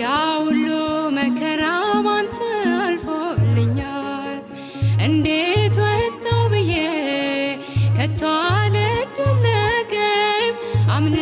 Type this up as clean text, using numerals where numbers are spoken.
ያ ሁሉ መከራ ባንተ አልፎልኛል። እንዴት ወጣው ብዬ ከቶ አልደነቅም አምነ